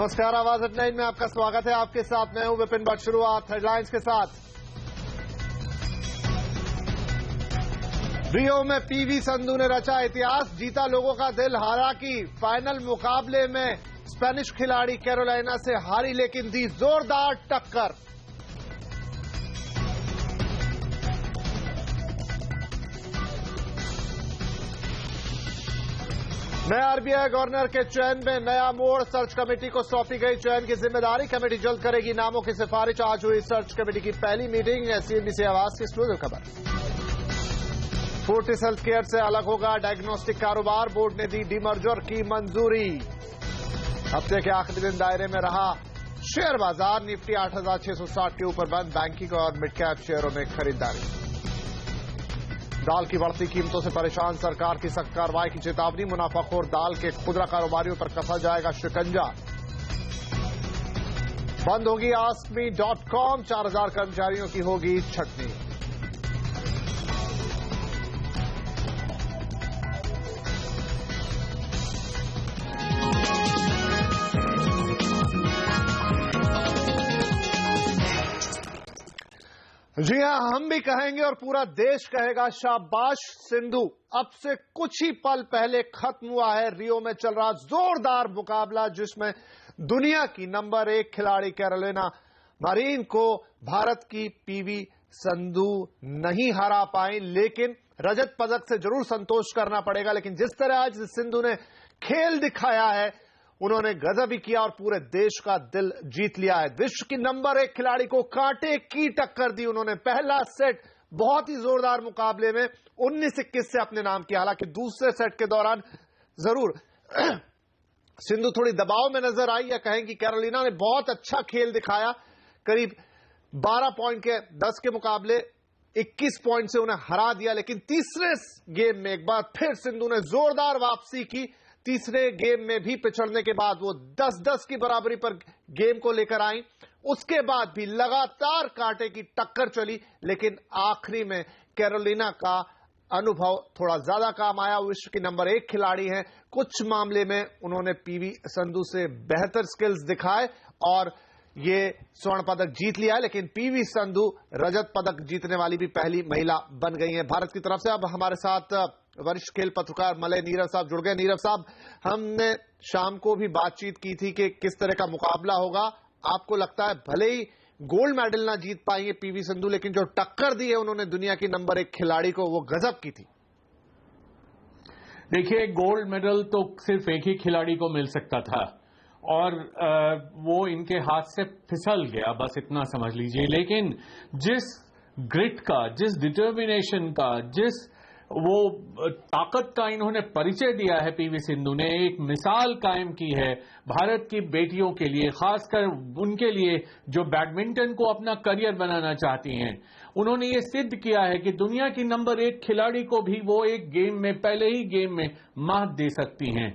नमस्कार, आवाज एट 9 में आपका स्वागत है। आपके साथ मैं हूं विपिन भट्ट। शुरुआत हेडलाइंस के साथ। रियो में पीवी संधू ने रचा इतिहास, जीता लोगों का दिल। हालांकि फाइनल मुकाबले में स्पेनिश खिलाड़ी कैरोलिना से हारी, लेकिन दी जोरदार टक्कर। नया आरबीआई गवर्नर के चयन में नया मोड़, सर्च कमेटी को सौंपी गई चयन की जिम्मेदारी। कमेटी जल्द करेगी नामों की सिफारिश। आज हुई सर्च कमेटी की पहली मीटिंग। सीएनबीसी आवाज की एक्सक्लूसिव खबर। फोर्टिस हेल्थ केयर से अलग होगा डायग्नोस्टिक कारोबार, बोर्ड ने दी डीमर्जर की मंजूरी। हफ्ते के आखिरी दिन दायरे में रहा शेयर बाजार। निफ्टी 8,660 के ऊपर बंद। बैंकिंग और मिड कैप शेयरों में खरीदारी। दाल की बढ़ती कीमतों से परेशान सरकार की सख्त कार्रवाई की चेतावनी। मुनाफाखोर दाल के खुदरा कारोबारियों पर कसा जाएगा शिकंजा। बंद होगी askme.com, 4,000 कर्मचारियों की होगी छटनी। जी हां, हम भी कहेंगे और पूरा देश कहेगा शाबाश सिंधु। अब से कुछ ही पल पहले खत्म हुआ है रियो में चल रहा जोरदार मुकाबला, जिसमें दुनिया की नंबर 1 खिलाड़ी कैरोलिना मरीन को भारत की पीवी संधू नहीं हरा पाई। लेकिन रजत पदक से जरूर संतोष करना पड़ेगा। लेकिन जिस तरह आज सिंधु ने खेल दिखाया है, उन्होंने गजब ही किया और पूरे देश का दिल जीत लिया है। विश्व की नंबर 1 खिलाड़ी को कांटे की टक्कर दी उन्होंने। पहला सेट बहुत ही जोरदार मुकाबले में 19-21 से अपने नाम किया। हालांकि दूसरे सेट के दौरान जरूर सिंधु थोड़ी दबाव में नजर आई, या कहें कि कैरोलिना ने बहुत अच्छा खेल दिखाया। करीब 12 पॉइंट के 10 के मुकाबले 21 पॉइंट से उन्हें हरा दिया। लेकिन तीसरे गेम में एक बार फिर सिंधु ने जोरदार वापसी की। तीसरे गेम में भी पिछड़ने के बाद वो 10-10 की बराबरी पर गेम को लेकर आई। उसके बाद भी लगातार कांटे की टक्कर चली, लेकिन आखिरी में कैरोलिना का अनुभव थोड़ा ज्यादा काम आया। विश्व की नंबर 1 खिलाड़ी हैं। कुछ मामले में उन्होंने पीवी संधू से बेहतर स्किल्स दिखाए और ये स्वर्ण पदक जीत लिया है। लेकिन पीवी संधू रजत पदक जीतने वाली भी पहली महिला बन गई हैं भारत की तरफ से। अब हमारे साथ वरिष्ठ खेल पत्रकार मलय नीरव साहब जुड़ गए। नीरव साहब, हमने शाम को भी बातचीत की थी कि किस तरह का मुकाबला होगा। आपको लगता है भले ही गोल्ड मेडल ना जीत पाएंगे पीवी संधू, लेकिन जो टक्कर दी है उन्होंने दुनिया की नंबर 1 खिलाड़ी को, वो गजब की थी। देखिए, गोल्ड मेडल तो सिर्फ एक ही खिलाड़ी को मिल सकता था और वो इनके हाथ से फिसल गया, बस इतना समझ लीजिए। लेकिन जिस ग्रिट का, जिस डिटर्मिनेशन का, जिस वो ताकत का इन्होंने परिचय दिया है पीवी सिंधु ने, एक मिसाल कायम की है भारत की बेटियों के लिए, खासकर उनके लिए जो बैडमिंटन को अपना करियर बनाना चाहती हैं। उन्होंने ये सिद्ध किया है कि दुनिया की नंबर 1 खिलाड़ी को भी वो एक गेम में, पहले ही गेम में मात दे सकती हैं।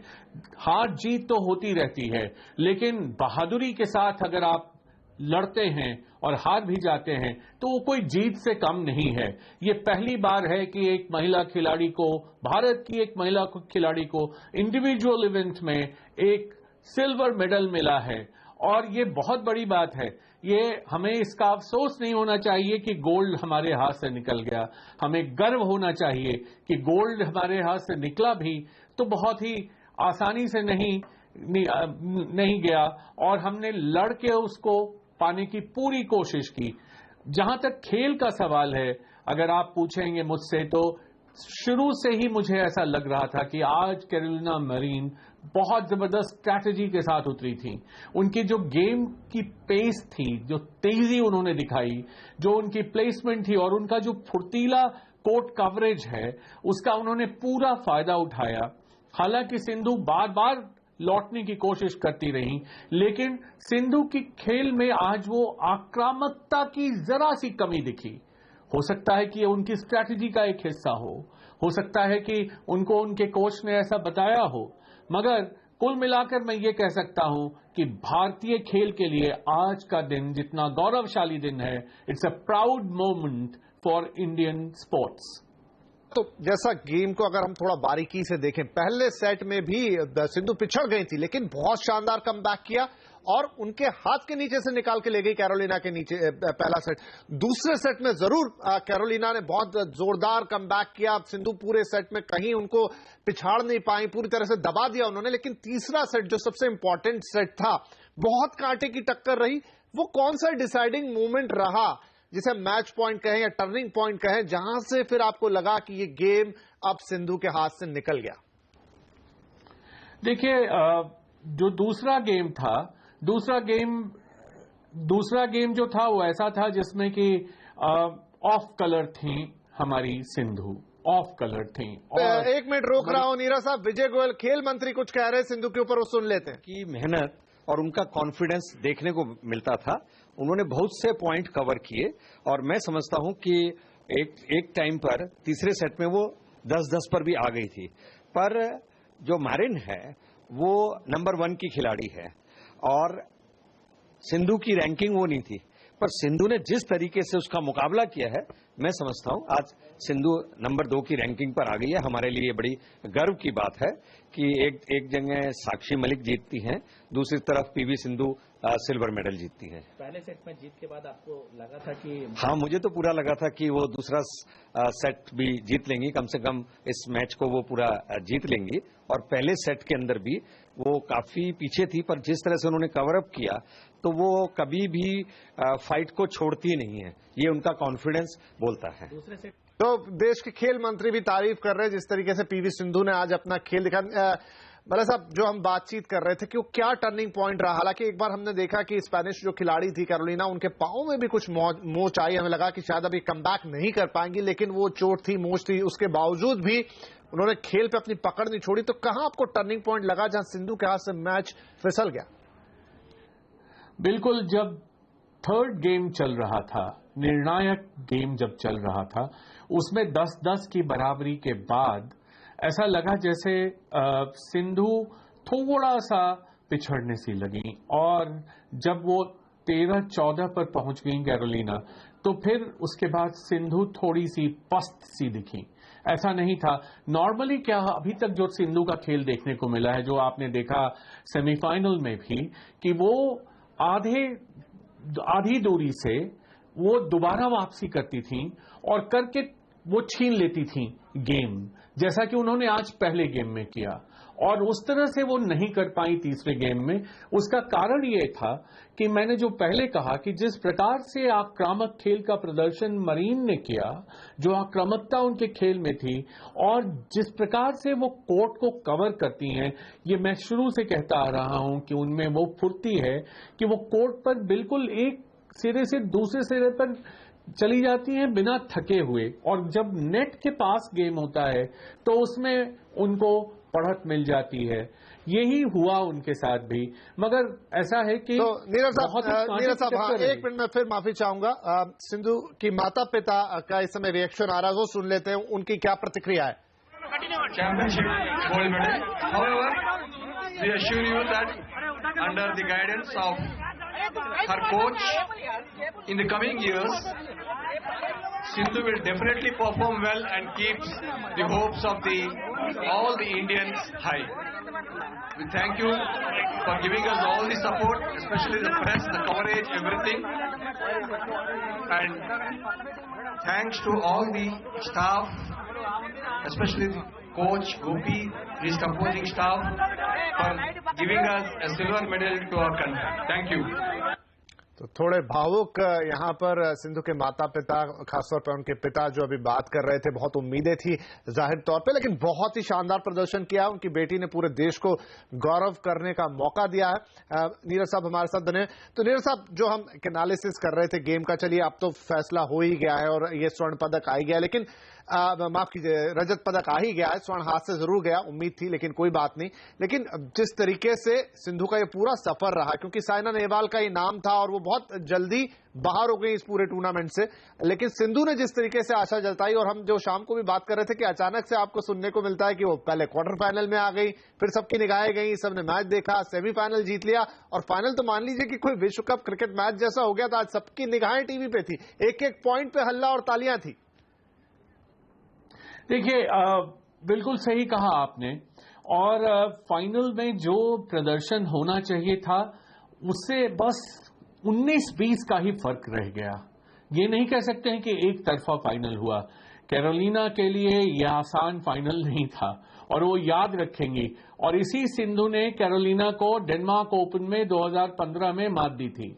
हार जीत तो होती रहती है, लेकिन बहादुरी के साथ अगर आप लड़ते हैं और हार भी जाते हैं तो वो कोई जीत से कम नहीं है। ये पहली बार है कि एक महिला खिलाड़ी को, भारत की एक महिला खिलाड़ी को इंडिविजुअल इवेंट में एक सिल्वर मेडल मिला है और ये बहुत बड़ी बात है। ये हमें इसका अफसोस नहीं होना चाहिए कि गोल्ड हमारे हाथ से निकल गया। हमें गर्व होना चाहिए कि गोल्ड हमारे हाथ से निकला भी तो बहुत ही आसानी से नहीं गया और हमने लड़ के उसको पाने की पूरी कोशिश की। जहां तक खेल का सवाल है, अगर आप पूछेंगे मुझसे, तो शुरू से ही मुझे ऐसा लग रहा था कि आज कैरोलिना मरीन बहुत जबरदस्त स्ट्रैटेजी के साथ उतरी थी। उनकी जो गेम की पेस थी, जो तेजी उन्होंने दिखाई, जो उनकी प्लेसमेंट थी और उनका जो फुर्तीला कोर्ट कवरेज है, उसका उन्होंने पूरा फायदा उठाया। हालांकि सिंधु बार बार लौटने की कोशिश करती रही, लेकिन सिंधु की खेल में आज वो आक्रामकता की जरा सी कमी दिखी। हो सकता है कि ये उनकी स्ट्रैटेजी का एक हिस्सा हो सकता है कि उनको उनके कोच ने ऐसा बताया हो, मगर कुल मिलाकर मैं ये कह सकता हूं कि भारतीय खेल के लिए आज का दिन जितना गौरवशाली दिन है, it's a proud moment for Indian sports. तो जैसा गेम को अगर हम थोड़ा बारीकी से देखें, पहले सेट में भी सिंधु पिछड़ गई थी, लेकिन बहुत शानदार कमबैक किया और उनके हाथ के नीचे से निकाल के ले गई कैरोलिना के नीचे पहला सेट। दूसरे सेट में जरूर कैरोलिना ने बहुत जोरदार कमबैक किया, सिंधु पूरे सेट में कहीं उनको पिछाड़ नहीं पाई, पूरी तरह से दबा दिया उन्होंने। लेकिन तीसरा सेट जो सबसे इंपॉर्टेंट सेट था, बहुत कांटे की टक्कर रही। वो कौन सा डिसाइडिंग मोमेंट रहा जिसे मैच पॉइंट कहें या टर्निंग पॉइंट कहें, जहां से फिर आपको लगा कि ये गेम अब सिंधु के हाथ से निकल गया? देखिए, जो दूसरा गेम जो था वो ऐसा था जिसमें कि ऑफ कलर थी हमारी सिंधु, ऑफ कलर थी। और एक मिनट रोक रहा हूं नीरज साहब, विजय गोयल खेल मंत्री कुछ कह रहे हैं सिंधु के ऊपर, वो सुन लेते हैं। की मेहनत और उनका कॉन्फिडेंस देखने को मिलता था। उन्होंने बहुत से पॉइंट कवर किए और मैं समझता हूं कि एक टाइम पर तीसरे सेट में वो 10-10 पर भी आ गई थी। पर जो मारिन है वो नंबर 1 की खिलाड़ी है और सिंधु की रैंकिंग वो नहीं थी, पर सिंधु ने जिस तरीके से उसका मुकाबला किया है, मैं समझता हूं आज सिंधु नंबर 2 की रैंकिंग पर आ गई है। हमारे लिए बड़ी गर्व की बात है कि एक जगह साक्षी मलिक जीतती हैं, दूसरी तरफ पीवी सिंधु सिल्वर मेडल जीतती हैं। पहले सेट में जीत के बाद आपको लगा था कि? हाँ, मुझे तो पूरा लगा था कि वो दूसरा सेट भी जीत लेंगी, कम से कम इस मैच को वो पूरा जीत लेंगी। और पहले सेट के अंदर भी वो काफी पीछे थी, पर जिस तरह से उन्होंने कवर अप किया तो वो कभी भी फाइट को छोड़ती नहीं है, ये उनका कॉन्फिडेंस बोलता है। दूसरे सेट तो देश के खेल मंत्री भी तारीफ कर रहे हैं जिस तरीके से पीवी सिंधु ने आज अपना खेल दिखा। भला साहब, जो हम बातचीत कर रहे थे कि वो क्या टर्निंग पॉइंट रहा, हालांकि एक बार हमने देखा कि स्पेनिश जो खिलाड़ी थी कैरोलिना, उनके पांव में भी कुछ मोच आई, हमें लगा कि शायद अभी कमबैक नहीं कर पाएंगी, लेकिन वो चोट थी, मोच थी, उसके बावजूद भी उन्होंने खेल पे अपनी पकड़ नहीं छोड़ी। तो कहां आपको टर्निंग पॉइंट लगा जहां सिंधु के हाथ से मैच फिसल गया? बिल्कुल, जब थर्ड गेम चल रहा था, निर्णायक गेम जब चल रहा था, उसमें 10-10 की बराबरी के बाद ऐसा लगा जैसे सिंधु थोड़ा सा पिछड़ने सी लगी। और जब वो 13-14 पर पहुंच गई कैरोलिना, तो फिर उसके बाद सिंधु थोड़ी सी पस्त सी दिखी। ऐसा नहीं था नॉर्मली, क्या अभी तक जो सिंधु का खेल देखने को मिला है, जो आपने देखा सेमीफाइनल में भी, कि वो आधी दूरी से वो दोबारा वापसी करती थी और करके वो छीन लेती थी गेम, जैसा कि उन्होंने आज पहले गेम में किया। और उस तरह से वो नहीं कर पाई तीसरे गेम में। उसका कारण ये था कि मैंने जो पहले कहा कि जिस प्रकार से आक्रामक खेल का प्रदर्शन मरीन ने किया, जो आक्रामकता उनके खेल में थी और जिस प्रकार से वो कोर्ट को कवर करती हैं, ये मैं शुरू से कहता आ रहा हूं कि उनमें वो फुर्ती है कि वो कोर्ट पर बिल्कुल एक सिरे से दूसरे सिरे पर चली जाती हैं बिना थके हुए। और जब नेट के पास गेम होता है तो उसमें उनको बढ़त मिल जाती है। यही हुआ उनके साथ भी। मगर ऐसा है कि तो नीरज साहब हाँ, एक मिनट में फिर माफी चाहूंगा। सिंधु की माता पिता का इस समय रिएक्शन आ रहा है, वो सुन लेते हैं, उनकी क्या प्रतिक्रिया है। Championship gold medal. However, we assure you that under the guidance of her coach, in the coming years, Sindhu will definitely perform well and keeps the hopes of all the Indians high. We thank you for giving us all the support, especially the press, the coverage, everything. And thanks to all the staff, especially the coach Gopi, his composing staff, for giving us a silver medal to our country. Thank you. तो थोड़े भावुक यहाँ पर सिंधु के माता पिता, खासतौर पर उनके पिता जो अभी बात कर रहे थे। बहुत उम्मीदें थी जाहिर तौर पे, लेकिन बहुत ही शानदार प्रदर्शन किया। उनकी बेटी ने पूरे देश को गौरव करने का मौका दिया है। नीरज साहब हमारे साथ बने। तो नीरज साहब, जो हम एनालिसिस कर रहे थे गेम का, चलिए अब तो फैसला हो ही गया है और ये स्वर्ण पदक आ ही गया, लेकिन माफ कीजिए, रजत पदक आ ही गया है। स्वर्ण हाथ से जरूर गया, उम्मीद थी, लेकिन कोई बात नहीं। लेकिन जिस तरीके से सिंधु का ये पूरा सफर रहा, क्योंकि साइना नेहवाल का ये नाम था और वो बहुत जल्दी बाहर हो गई इस पूरे टूर्नामेंट से, लेकिन सिंधु ने जिस तरीके से आशा जताई, और हम जो शाम को भी बात कर रहे थे कि अचानक से आपको सुनने को मिलता है कि वो पहले क्वार्टर फाइनल में आ गई, फिर सबकी निगाहें गई, सबने मैच देखा, सेमीफाइनल जीत लिया और फाइनल तो मान लीजिए कि कोई विश्व कप क्रिकेट मैच जैसा हो गया था। आज सबकी निगाहें टीवी पे थी, एक एक पॉइंट पे हल्ला और तालियां थी। देखिए, बिल्कुल सही कहा आपने। और फाइनल में जो प्रदर्शन होना चाहिए था उससे बस 19-20 का ही फर्क रह गया। ये नहीं कह सकते हैं कि एक तरफा फाइनल हुआ। कैरोलिना के लिए यह आसान फाइनल नहीं था और वो याद रखेंगी। और इसी सिंधु ने कैरोलिना को डेनमार्क ओपन में 2015 में मात दी थी।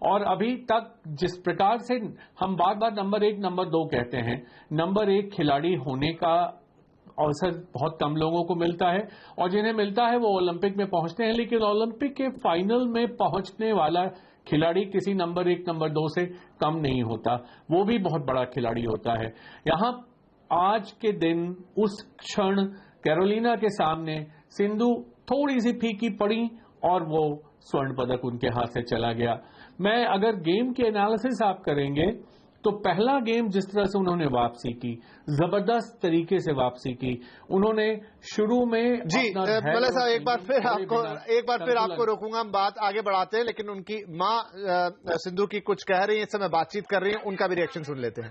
और अभी तक जिस प्रकार से हम बार बार नंबर 1 नंबर 2 कहते हैं, नंबर 1 खिलाड़ी होने का अवसर बहुत कम लोगों को मिलता है और जिन्हें मिलता है वो ओलंपिक में पहुंचते हैं, लेकिन ओलंपिक के फाइनल में पहुंचने वाला खिलाड़ी किसी नंबर 1 नंबर 2 से कम नहीं होता, वो भी बहुत बड़ा खिलाड़ी होता है। यहां आज के दिन उस क्षण कैरोलिना के सामने सिंधु थोड़ी सी फीकी पड़ी और वो स्वर्ण पदक उनके हाथ से चला गया। मैं अगर गेम के एनालिसिस आप करेंगे तो पहला गेम जिस तरह से उन्होंने वापसी की, जबरदस्त तरीके से वापसी की उन्होंने। शुरू में जी मलय साहब एक बार फिर आपको रोकूंगा, हम बात आगे बढ़ाते हैं, लेकिन उनकी माँ सिंधु की कुछ कह रही है, इस समय बातचीत कर रही है, उनका भी रिएक्शन सुन लेते हैं।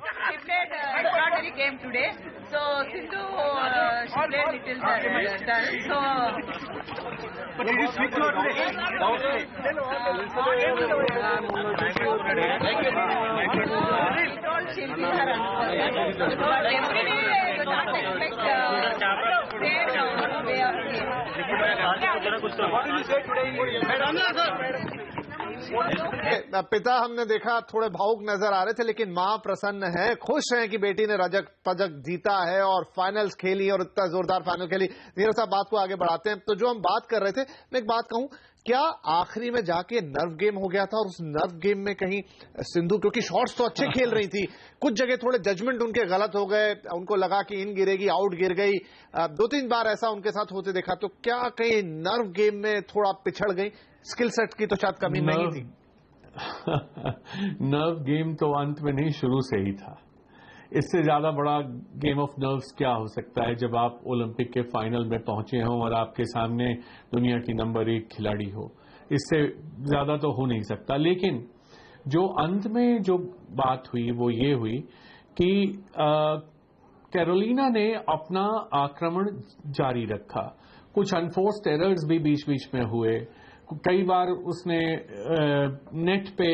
game today, so Sindhu she played little dull. So but did you switch her today? She'll be her answer. But every day you not expect way of game. What did you say today? पिता हमने देखा थोड़े भावुक नजर आ रहे थे, लेकिन मां प्रसन्न है, खुश हैं कि बेटी ने रजत पदक जीता है और फाइनल्स खेली और इतना जोरदार फाइनल खेली। नीरज साहब बात को आगे बढ़ाते हैं। तो जो हम बात कर रहे थे, मैं एक बात कहूं, क्या आखिरी में जाके नर्व गेम हो गया था और उस नर्व गेम में कहीं सिंधु, क्योंकि शॉट्स तो अच्छे खेल रही थी, कुछ जगह थोड़े जजमेंट उनके गलत हो गए, उनको लगा कि इन गिरेगी, आउट गिर गई, 2-3 बार ऐसा उनके साथ होते देखा, तो क्या कहीं नर्व गेम में थोड़ा पिछड़ गई? स्किल सेट की तो शायद कमी नहीं थी। नर्व गेम तो अंत में नहीं, शुरू से ही था। इससे ज्यादा बड़ा गेम ऑफ नर्व्स क्या हो सकता है जब आप ओलंपिक के फाइनल में पहुंचे हो और आपके सामने दुनिया की नंबर 1 खिलाड़ी हो। इससे ज्यादा तो हो नहीं सकता। लेकिन जो अंत में जो बात हुई वो ये हुई कि कैरोलिना ने अपना आक्रमण जारी रखा। कुछ अनफोर्स्ड एरर्स भी बीच बीच में हुए। कई बार उसने नेट पे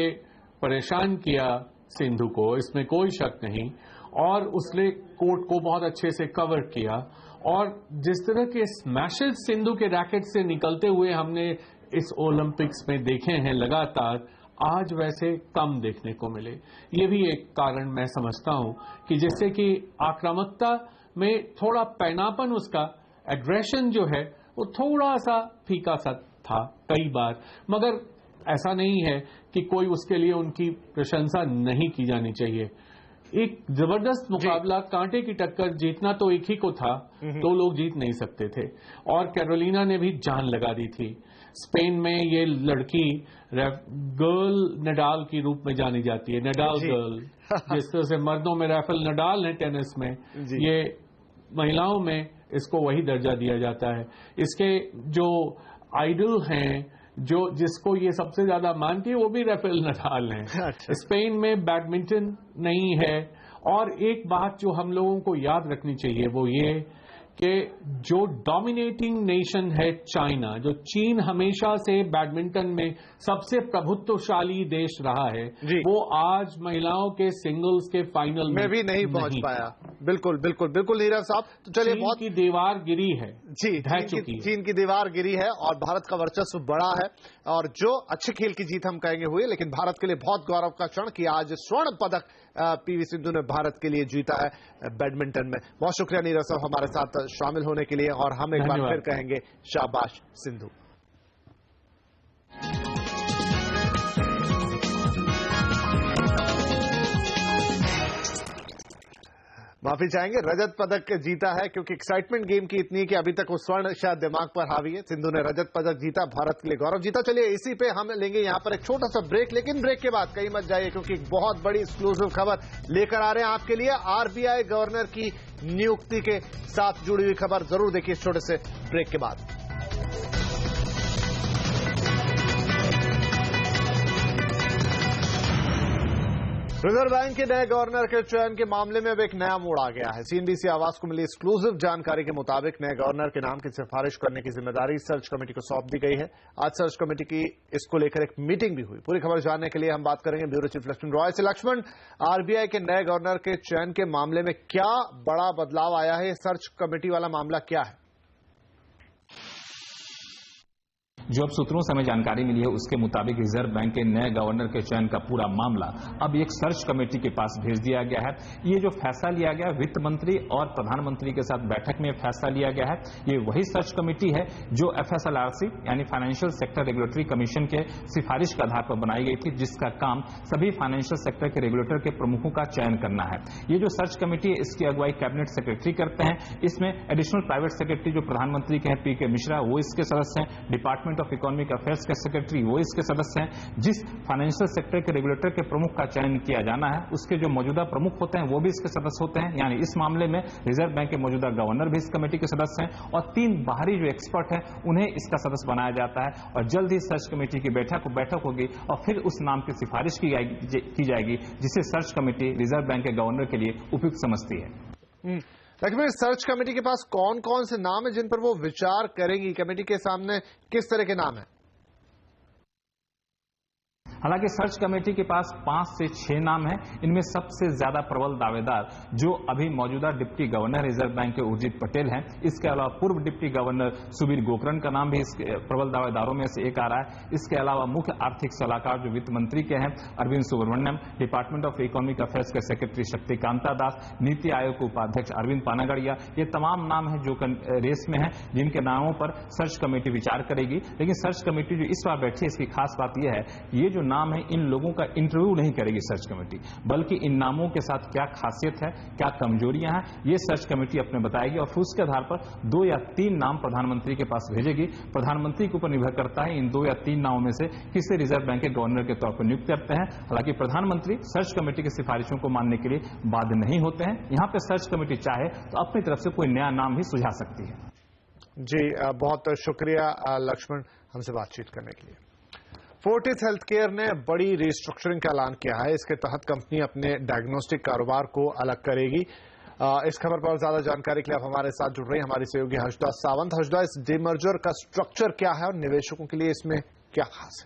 परेशान किया सिंधु को, इसमें कोई शक नहीं, और उसने कोर्ट को बहुत अच्छे से कवर किया। और जिस तरह के स्मैशेस सिंधु के रैकेट से निकलते हुए हमने इस ओलंपिक्स में देखे हैं लगातार, आज वैसे कम देखने को मिले। ये भी एक कारण मैं समझता हूं कि जिससे कि आक्रामकता में थोड़ा पैनापन, उसका एग्रेशन जो है वो थोड़ा सा फीका सा था कई बार। मगर ऐसा नहीं है कि कोई उसके लिए उनकी प्रशंसा नहीं की जानी चाहिए। एक जबरदस्त मुकाबला, कांटे की टक्कर, जीतना तो एक ही को था, 2 लोग जीत नहीं सकते थे। और कैरोलिना ने भी जान लगा दी थी। स्पेन में ये लड़की गर्ल नडाल की रूप में जानी जाती है, नडाल गर्ल। जिस तरह से मर्दों में राफेल नडाल है टेनिस में, ये महिलाओं में इसको वही दर्जा दिया जाता है। इसके जो आइडल हैं, जो जिसको ये सबसे ज्यादा मानती है, वो भी राफेल नडाल हैं। स्पेन में बैडमिंटन नहीं है। और एक बात जो हम लोगों को याद रखनी चाहिए वो ये कि जो डोमिनेटिंग नेशन है चाइना, जो चीन हमेशा से बैडमिंटन में सबसे प्रभुत्वशाली देश रहा है, वो आज महिलाओं के सिंगल्स के फाइनल में भी नहीं पहुंच पाया। बिल्कुल बिल्कुल बिल्कुल नीरज साहब। तो चलिए, बहुत की दीवार गिरी है जी, चीन की दीवार गिरी है और भारत का वर्चस्व बड़ा है। और जो अच्छे खेल की जीत हम कहेंगे हुई, लेकिन भारत के लिए बहुत गौरव का क्षण कि आज स्वर्ण पदक पीवी सिंधु ने भारत के लिए जीता है बैडमिंटन में। बहुत शुक्रिया नीरज साहब हमारे साथ शामिल होने के लिए, और हम एक बार फिर कहेंगे शाबाश सिंधु। माफी चाहेंगे, रजत पदक जीता है, क्योंकि एक्साइटमेंट गेम की इतनी है कि अभी तक वो स्वर्ण शायद दिमाग पर हावी है। सिंधु ने रजत पदक जीता, भारत के लिए गौरव जीता। चलिए, इसी पे हम लेंगे यहां पर एक छोटा सा ब्रेक, लेकिन ब्रेक के बाद कहीं मत जाइए, क्योंकि एक बहुत बड़ी एक्सक्लूसिव खबर लेकर आ रहे हैं आपके लिए। आरबीआई गवर्नर की नियुक्ति के साथ जुड़ी हुई खबर जरूर देखिए इस छोटे से ब्रेक के बाद। रिजर्व बैंक के नए गवर्नर के चयन के मामले में अब एक नया मोड़ आ गया है। सीएनबीसी आवाज को मिली एक्सक्लूसिव जानकारी के मुताबिक नए गवर्नर के नाम की सिफारिश करने की जिम्मेदारी सर्च कमेटी को सौंप दी गई है। आज सर्च कमेटी की इसको लेकर एक मीटिंग भी हुई। पूरी खबर जानने के लिए हम बात करेंगे ब्यूरो चीफ लक्ष्मण रॉय से। लक्ष्मण, आरबीआई के नए गवर्नर के चयन के मामले में क्या बड़ा बदलाव आया है? सर्च कमेटी वाला मामला क्या है? जो अब सूत्रों से हमें जानकारी मिली है उसके मुताबिक रिजर्व बैंक के नए गवर्नर के चयन का पूरा मामला अब एक सर्च कमेटी के पास भेज दिया गया है। ये जो फैसला लिया गया वित्त मंत्री और प्रधानमंत्री के साथ बैठक में फैसला लिया गया है। ये वही सर्च कमेटी है जो एफएसएलआरसी यानी फाइनेंशियल सेक्टर रेगुलेटरी कमीशन के सिफारिश के आधार पर बनाई गई थी, जिसका काम सभी फाइनेंशियल सेक्टर के रेगुलेटर के प्रमुखों का चयन करना है। ये जो सर्च कमेटी है इसकी अगुवाई कैबिनेट सेक्रेटरी करते हैं। इसमें एडिशनल प्राइवेट सेक्रेटरी जो प्रधानमंत्री के हैं पीके मिश्रा, वो इसके सदस्य हैं। डिपार्टमेंट ऑफ इकोनॉमिक अफेयर्स के सेक्रेटरी वो इसके सदस्य हैं। जिस फाइनेंशियल सेक्टर के रेगुलेटर के प्रमुख का चयन किया जाना है उसके जो मौजूदा प्रमुख होते हैं वो भी इसके सदस्य होते हैं। यानी इस मामले में रिजर्व बैंक के मौजूदा गवर्नर भी इस कमेटी के सदस्य हैं और 3 बाहरी जो एक्सपर्ट हैं उन्हें इसका सदस्य बनाया जाता है। और जल्द ही सर्च कमेटी की बैठक होगी और फिर उस नाम की सिफारिश की जाएगी जिसे सर्च कमेटी रिजर्व बैंक के गवर्नर के लिए उपयुक्त समझती है। लेकिन सर्च कमेटी के पास कौन कौन से नाम है जिन पर वो विचार करेगी? कमेटी के सामने किस तरह के नाम है? हालांकि सर्च कमेटी के पास 5 से 6 नाम हैं। इनमें सबसे ज्यादा प्रबल दावेदार जो अभी मौजूदा डिप्टी गवर्नर रिजर्व बैंक के उर्जित पटेल हैं। इसके अलावा पूर्व डिप्टी गवर्नर सुबीर गोकरण का नाम भी इस प्रबल दावेदारों में से एक आ रहा है। इसके अलावा मुख्य आर्थिक सलाहकार जो वित्त मंत्री के हैं Arvind Subramanian, department of economic affairs के सेक्रेटरी शक्तिकांता दास, नीति आयोग के उपाध्यक्ष अरविंद पानागड़िया, ये तमाम नाम है जो रेस में है जिनके नामों पर सर्च कमेटी विचार करेगी। लेकिन सर्च कमेटी जो इस बार बैठी है इसकी खास बात यह है ये जो नाम है इन लोगों का इंटरव्यू नहीं करेगी सर्च कमेटी, बल्कि इन नामों के साथ क्या खासियत है, क्या कमजोरियां हैं, ये सर्च कमेटी अपने बताएगी और फिर उसके आधार पर 2 या 3 नाम प्रधानमंत्री के पास भेजेगी। प्रधानमंत्री के ऊपर निर्भर करता है इन 2 या 3 नामों में से किसे रिजर्व बैंक के गवर्नर के तौर पर नियुक्त करते हैं। हालांकि प्रधानमंत्री सर्च कमेटी की सिफारिशों को मानने के लिए बाध्य नहीं होते हैं। यहां पर सर्च कमेटी चाहे तो अपनी तरफ से कोई नया नाम भी सुझा सकती है। जी बहुत शुक्रिया लक्ष्मण हमसे बातचीत करने के लिए। फोर्टिस हेल्थकेयर ने बड़ी रिस्ट्रक्चरिंग का ऐलान किया है। इसके तहत कंपनी अपने डायग्नोस्टिक कारोबार को अलग करेगी। इस खबर पर ज्यादा जानकारी के लिए आप हमारे साथ जुड़ रही हैं हमारी सहयोगी हर्षदा सावंत। हर्षदा, इस डीमर्जर का स्ट्रक्चर क्या है और निवेशकों के लिए इसमें क्या खास है?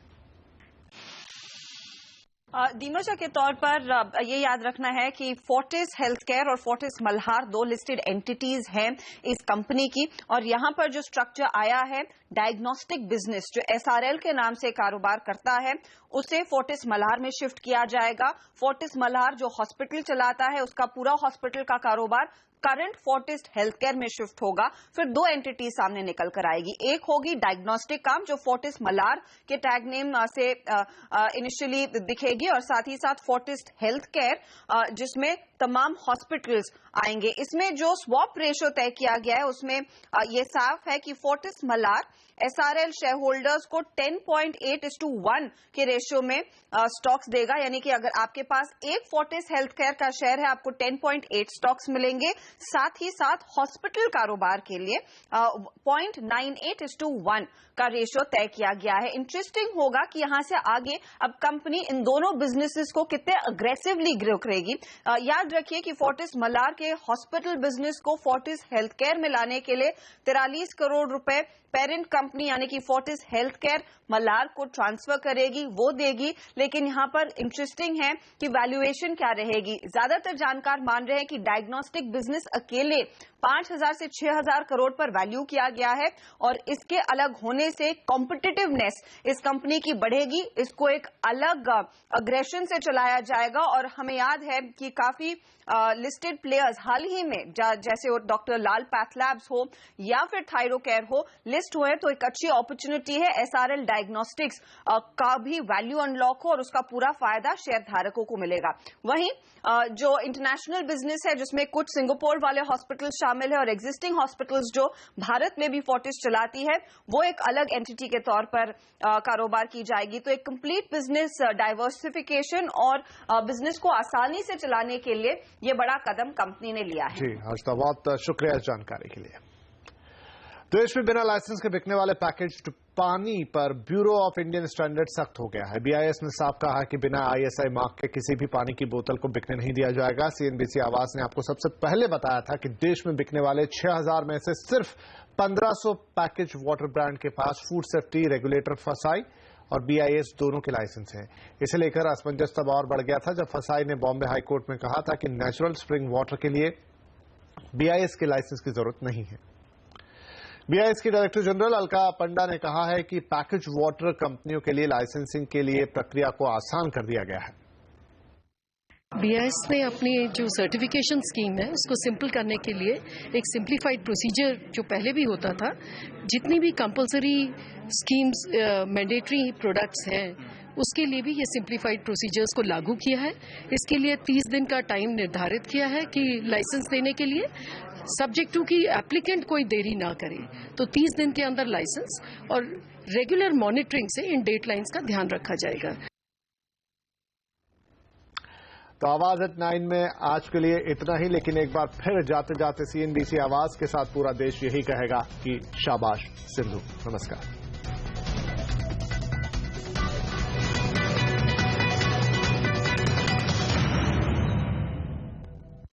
डीमर्जर के तौर पर ये याद रखना है कि फोर्टिस हेल्थकेयर और फोर्टिस मल्हार 2 लिस्टेड एंटिटीज हैं इस कंपनी की। और यहां पर जो स्ट्रक्चर आया है डायग्नोस्टिक बिजनेस जो एसआरएल के नाम से कारोबार करता है उसे फोर्टिस मल्हार में शिफ्ट किया जाएगा। फोर्टिस मल्हार जो हॉस्पिटल चलाता है उसका पूरा हॉस्पिटल का कारोबार करंट फोर्टिस हेल्थकेयर में शिफ्ट होगा। फिर 2 एंटिटी सामने निकल कर आएगी। एक होगी डायग्नोस्टिक काम जो फोर्टिस मल्हार के टैग नेम से इनिशियली दिखेगी और साथ ही साथ फोर्टिस हेल्थकेयर जिसमें तमाम हॉस्पिटल्स आएंगे। इसमें जो स्वैप रेशियो तय किया गया है उसमें यह साफ है कि Fortis Malhar SRL share holders को 10.8:1 के रेशियो में स्टॉक्स देगा। यानी कि अगर आपके पास एक फोर्टिस हेल्थकेयर का शेयर है आपको 10.8 स्टॉक्स मिलेंगे। साथ ही साथ हॉस्पिटल कारोबार के लिए 0.98:1 का रेशियो तय किया गया है। इंटरेस्टिंग होगा कि यहां से आगे अब कंपनी इन दोनों बिजनेसेस को कितने अग्रेसिवली ग्रो करेगी। याद रखिए कि फोर्टिस मल्हार के हॉस्पिटल बिजनेस को फोर्टिस हेल्थकेयर में लाने के लिए 43 करोड़ रुपए पेरेंट कंपनी यानी कि फोर्टिस हेल्थकेयर मल्हार को ट्रांसफर करेगी, वो देगी। लेकिन यहां पर इंटरेस्टिंग है कि वैल्यूएशन क्या रहेगी। ज्यादातर जानकार मान रहे हैं कि डायग्नोस्टिक बिजनेस अकेले 5,000 से 6,000 करोड़ पर वैल्यू किया गया है और इसके अलग होने से कॉम्पिटिटिवनेस इस कंपनी की बढ़ेगी। इसको एक अलग अग्रेशन से चलाया जाएगा। और हमें याद है कि काफी लिस्टेड प्लेयर्स हाल ही में जैसे डॉक्टर लाल पैथलैब्स हो या फिर थायरोकेयर हो लिस्ट हुए, तो एक अच्छी अपॉर्चुनिटी है एसआरएल डायग्नोस्टिक्स का भी वैल्यू अनलॉक हो और उसका पूरा फायदा शेयर धारकों को मिलेगा। वहीं जो इंटरनेशनल बिजनेस है जिसमें कुछ सिंगापुर वाले हॉस्पिटल शामिल है और एग्जिस्टिंग हॉस्पिटल्स जो भारत में भी फोर्टिस चलाती है वो एक अलग एंटिटी के तौर पर कारोबार की जाएगी। तो एक कंप्लीट बिजनेस डाइवर्सिफिकेशन और बिजनेस को आसानी से चलाने के लिए ये बड़ा कदम कंपनी ने लिया है। जी हर्षदा, बहुत शुक्रिया इस जानकारी के लिए। देश में बिना लाइसेंस के बिकने वाले पैकेज्ड पानी पर ब्यूरो ऑफ इंडियन स्टैंडर्ड सख्त हो गया है। बीआईएस ने साफ कहा है कि बिना आईएसआई मार्क के किसी भी पानी की बोतल को बिकने नहीं दिया जाएगा। सीएनबीसी आवाज ने आपको सबसे पहले बताया था कि देश में बिकने वाले 6000 में से सिर्फ 1500 पैकेज वाटर ब्रांड के पास फूड सेफ्टी रेगुलेटर फसाई और बीआईएस दोनों के लाइसेंस हैं। इसे लेकर असमंजस तब और बढ़ गया था जब फसाई ने बॉम्बे हाईकोर्ट में कहा था कि नेचुरल स्प्रिंग वाटर के लिए बीआईएस के लाइसेंस की जरूरत नहीं है। बीआईएस की डायरेक्टर जनरल अलका पंडा ने कहा है कि पैकेज वाटर कंपनियों के लिए लाइसेंसिंग के लिए प्रक्रिया को आसान कर दिया गया है। बीआईएस ने अपनी जो सर्टिफिकेशन स्कीम है उसको सिंपल करने के लिए एक सिंप्लीफाइड प्रोसीजर जो पहले भी होता था, जितनी भी कंपलसरी स्कीम्स मैंडेटरी प्रोडक्ट्स हैं उसके लिए भी ये सिंप्लीफाइड प्रोसीजर्स को लागू किया है। इसके लिए 30 दिन का टाइम निर्धारित किया है कि लाइसेंस देने के लिए, सब्जेक्ट टू कि एप्लीकेंट कोई देरी ना करे, तो 30 दिन के अंदर लाइसेंस और रेगुलर मॉनिटरिंग से इन डेडलाइंस का ध्यान रखा जाएगा। तो आवाज एट 9 में आज के लिए इतना ही, लेकिन एक बार फिर जाते जाते सीएनबीसी आवाज के साथ पूरा देश यही कहेगा कि शाबाश सिंधु। नमस्कार।